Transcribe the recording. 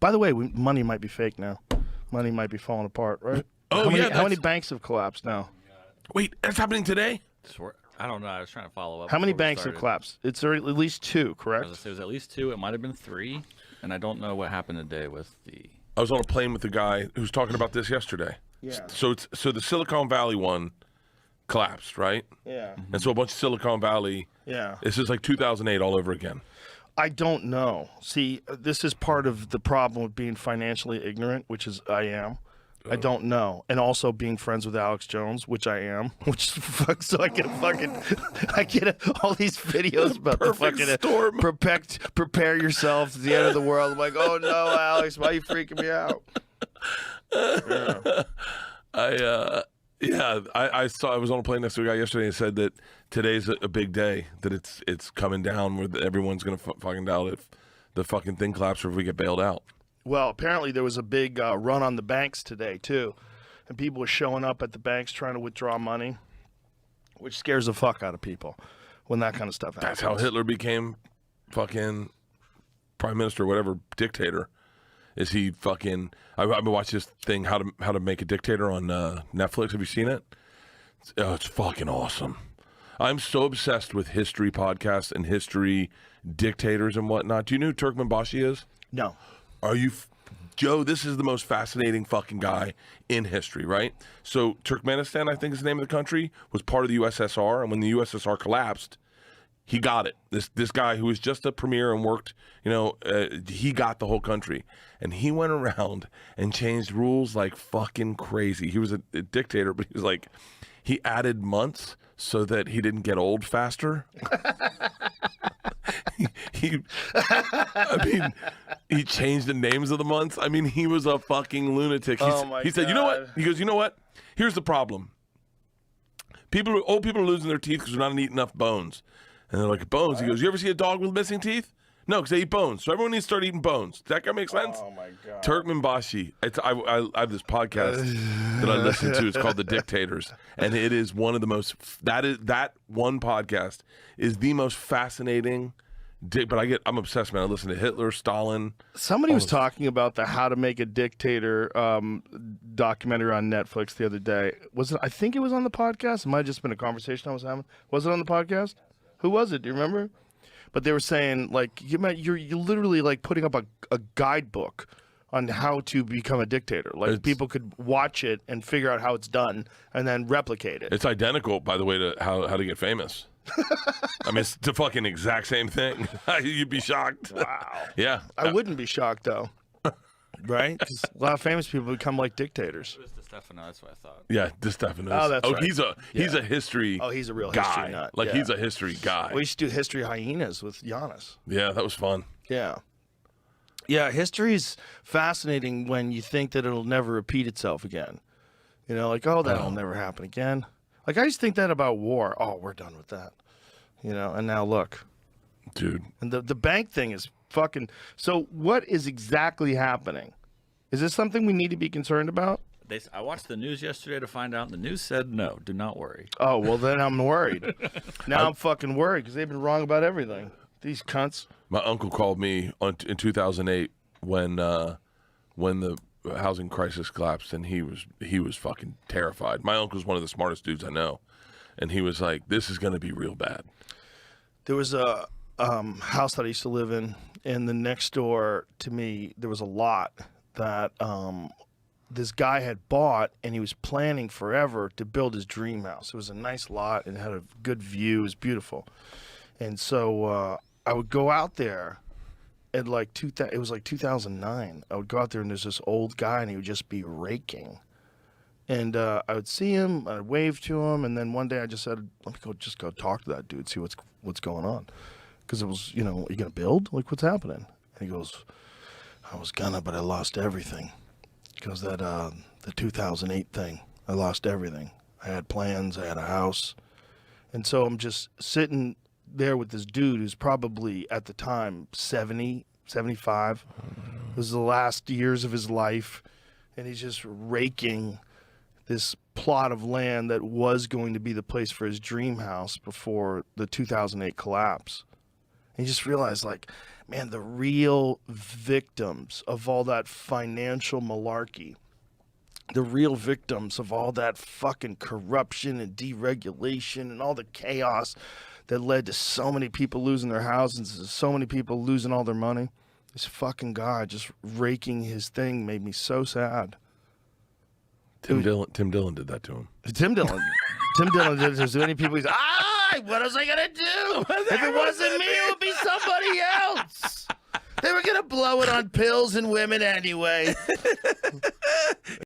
By the way, money might be fake now. Money might be falling apart, right? Oh, How many banks have collapsed now? Wait, that's happening today? I don't know. I was trying to follow up. How many banks have collapsed? It's at least 2, correct? It was at least 2. It might have been 3. And I don't know what happened today with the... I was on a plane with the guy who was talking about this yesterday. Yeah. So the Silicon Valley one collapsed, right? Yeah. And so a bunch of Silicon Valley. Yeah. This is like 2008 all over again. I don't know. See, this is part of the problem with being financially ignorant, which is I am. I don't know. And also being friends with Alex Jones, which I am, which so I get all these videos about the fucking storm. Prepare yourself to the end of the world. I'm like, oh no, Alex, why are you freaking me out? Yeah. I was on a plane next to a guy yesterday and said that today's a big day, that it's coming down where everyone's gonna fucking doubt if the fucking thing collapses or if we get bailed out. Well, apparently there was a big run on the banks today too, and people were showing up at the banks trying to withdraw money, which scares the fuck out of people when that kind of stuff happens. That's how Hitler became fucking prime minister, whatever, dictator. Is he fucking? I've been watching this thing, how to make a dictator on Netflix. Have you seen it? It's fucking awesome. I'm so obsessed with history podcasts and history dictators and whatnot. Do you know who Turkmenbashi is? No. Are you, Joe? This is the most fascinating fucking guy in history, right? So Turkmenistan, I think is the name of the country, was part of the USSR, and when the USSR collapsed, he got it. This guy who was just a premier and worked, he got the whole country, and he went around and changed rules like fucking crazy. He was a dictator, but he was like, he added months so that he didn't get old faster. He changed the names of the months. I mean, he was a fucking lunatic. He said, you know what? He goes, you know what? Here's the problem. Old people are losing their teeth because they're not eating enough bones. And they're like, bones? He goes, you ever see a dog with missing teeth? No, because they eat bones. So everyone needs to start eating bones. Does that guy make sense? Oh, my God. Turkmenbashi. I have this podcast that I listen to. It's called The Dictators. And it is one of the most, that one podcast is the most fascinating. But I'm obsessed, man. I listen to Hitler, Stalin. Somebody was talking about the How to Make a Dictator documentary on Netflix the other day. I think it was on the podcast. It might have just been a conversation I was having. Was it on the podcast? Who was it? Do you remember? But they were saying, like, you're literally like putting up a guidebook on how to become a dictator. Like, people could watch it and figure out how it's done and then replicate it. It's identical, by the way, to how to get famous. I mean, it's the fucking exact same thing. You'd be shocked. Wow. Yeah. I wouldn't be shocked, though. Right? 'Cause a lot of famous people become like dictators. It was DeStefano, that's what I thought. Yeah, DeStefano. Oh, that's right. He's a history. Oh, he's a real guy. history nut. Like, yeah. he's a history guy. We used to do history hyenas with Giannis. Yeah, that was fun. Yeah. Yeah, history's fascinating when you think that it'll never repeat itself again. You know, like, oh, that'll never happen again. Like, I used to think that about war. Oh, we're done with that. You know, and now look. Dude. And the bank thing is fucking... So what is exactly happening? Is this something we need to be concerned about? I watched the news yesterday to find out, and the news said no, do not worry. Oh, well, then I'm worried. Now I'm fucking worried because they've been wrong about everything. These cunts. My uncle called me in 2008 when the housing crisis collapsed, and he was fucking terrified. My uncle's one of the smartest dudes I know, and he was like, "This is going to be real bad." There was a house that I used to live in, and the next door to me, there was a lot that this guy had bought, and he was planning forever to build his dream house. It was a nice lot, and it had a good view. It was beautiful. And so I would go out there at it was like 2009. I would go out there, and there's this old guy, and he would just be raking. And I would see him, I'd wave to him, and then one day I just said, let me go talk to that dude, see what's going on. Because it was, you going to build? Like, what's happening? And he goes, I was gonna, but I lost everything. Because that the 2008 thing, I lost everything. I had plans, I had a house. And so I'm just sitting there with this dude who's probably, at the time, 70, 75. This is the last years of his life. And he's just raking this plot of land that was going to be the place for his dream house before the 2008 collapse. And you just realize, like, man, the real victims of all that financial malarkey, the real victims of all that fucking corruption and deregulation and all the chaos that led to so many people losing their houses and so many people losing all their money. This fucking guy just raking his thing made me so sad. Tim Dillon did that to him. Tim Dillon did it to so many people. He's what was I gonna do? If it wasn't me, it would be somebody else. They were gonna blow it on pills and women anyway.